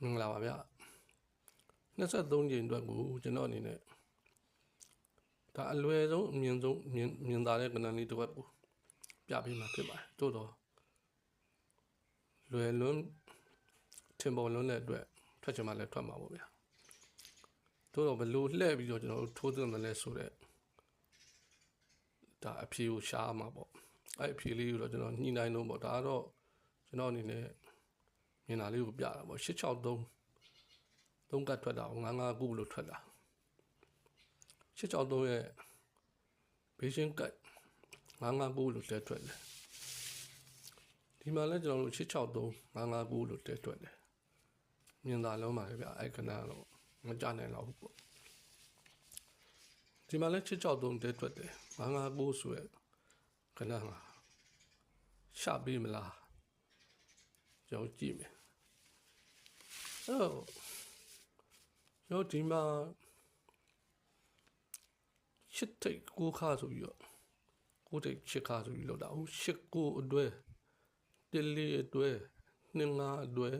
မင်္ဂလာပါဗျ23ကြိမ်အတွက်ကိုကျွန်တော်အနေနဲ့ဒါအလွယ်ဆုံးအမြင်ဆုံးမြင်သာတဲ့ကဏ္ဍလေးတစ်ဝက်ကိုပြပေးမှာဖြစ်ပါတယ်တိုးတော့လွယ်လွန်းထင်ပေါ်လွန်းတဲ့အတွက်ထွက်ချင်မှလည်းထွက်မှာပေါ့ဗျာတိုးတော့ဘလို့လှည့်ပြီးတော့ကျွန်တော်တို့ထိုးသွင်းတယ်လဲဆိုတော့ဒါအဖြေကိုရှားမှာပေါ့အဲ့အဖြေလေးကိုတော့ကျွန်တော်ညှိနှိုင်းလို့ပေါ့ဒါကတော့ကျွန်တော်အနေနဲ့မြင်တာလေးကိုပြတာပေါ့863 3ကတ်ထွက်တာ959လို့ထွက်တာ863ရဲ့ဘေးရှင်းကတ်959လို့တဲထွက်တယ်ဒီမှာလည်းကျွန်တော်တို့863 959လို့တဲထွက်တယ်မြင်သာလုံးပါလေဗျအဲ့ခဏတော့မကြနိုင်တော့ဘူးပေါ့ဒီမှာလည်း863တဲထွက်တယ်959ဆိုရခဏမှာရှာပေးမလားကျွန်တော်ကြည့်မယ်အဲ့တော့ကျွန်တော်ဒီမှာရှစ်ထိတ်ကိုခါဆိုပြီးတော့ကိုထိတ်ရှစ်ခါဆိုပြီးလောက်တာဟုတ်ရှစ်ကိုအတွဲတစ်လေးအတွဲနှစ်ငါအတွဲ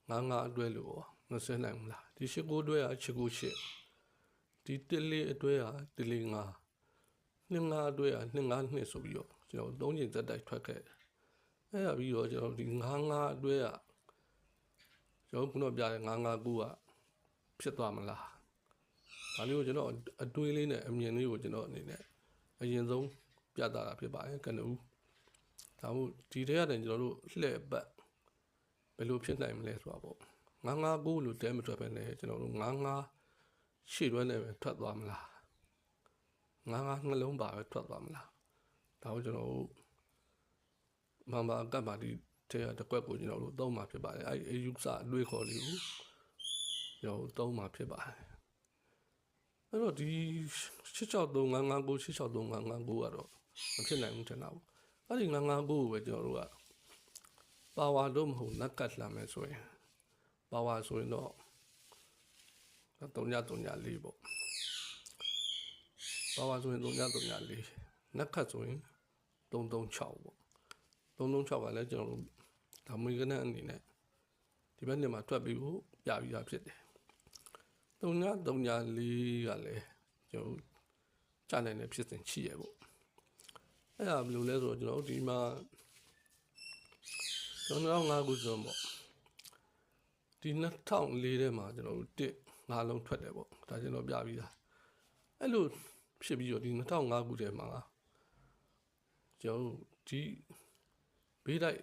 ငါအတွဲလို့မစဲနိုင်ဘူးလားဒီရှစ်ကိုအတွဲကရှစ်ကိုရှစ်ဒီတစ်လေးအတွဲကတစ်လေးငါနှစ်ငါအတွဲကနှစ်ငါနှစ်ဆိုပြီးတော့ကျွန်တော်သုံးချိန်သက်တိုက်ထွက်ခဲ့အဲ့ဒါပြီးတော့ကျွန်တော်ဒီငါအတွဲကကျွန်တော်ခုနပြတဲ့959ကဖြစ်သွားမလားဒါလေးကိုကျွန်တော်အတွေးလေးနဲ့အမြင်လေးကိုကျွန်တော်အနေနဲ့အရင်ဆုံးပြသတာဖြစ်ပါတယ်ကနဦးဒါမို့ဒီထဲကနေကျွန်တော်တို့လှည့်ပတ်ဘယ်လိုဖြစ်နိုင်မလဲဆိုတာပေါ့959လို့တဲမထွက်ပဲနဲ့ကျွန်တော်တို့99ရှေ့တွဲနဲ့ပဲထွက်သွားမလား99နှလုံးပါပဲထွက်သွားမလားဒါကိုကျွန်တော်တို့မန်ပါကတ်ပါဒီထဲကတစ်ကွက်ကိုကျွန်တော်တို့သုံးမှာဖြစ်ပါတယ်အဲ့အယူဆအတွေးခေါ်လေးကိုကျွန်တော်သုံးမှာဖြစ်ပါတယ်အဲ့တော့ဒီ863 959 863 959ကတော့မဖြစ်နိုင်ဘူးထင်တာပေါ့အဲ့ဒီ959ကိုပဲကျွန်တော်တို့ကပါဝါတော့မဟုတ်နက်ကတ်လာမယ်ဆိုရင်ပါဝါဆိုရင်တော့334ပေါ့ပါဝါဆိုရင်334နက်ကတ်ဆိုရင်336ပေါ့336ကလည်းကျွန်တော်တို့ဒါမွေကနန်းအနေနဲ့ဒီဘက်နေ့မှာတွက်ပြီးဖို့ပြပြီးသားဖြစ်တယ်334ကလည်းကျွန်တော်ကြားနိုင်တဲ့ဖြစ်စဉ်ရှိရပေါ့အဲ့ဒါဘယ်လိုလဲဆိုတော့ကျွန်တော်ဒီမှာ2005ခုဆိုပေါ့ဒီ2004ထဲမှာကျွန်တော်တို့1 လုံးထွက်တယ်ပေါ့ဒါကျွန်တော်ပြပြီးသားအဲ့လိုဖြစ်ပြီးတော့ဒီ2005ခုထဲမှာကျွန်တော်ဒီဘေးတိုက်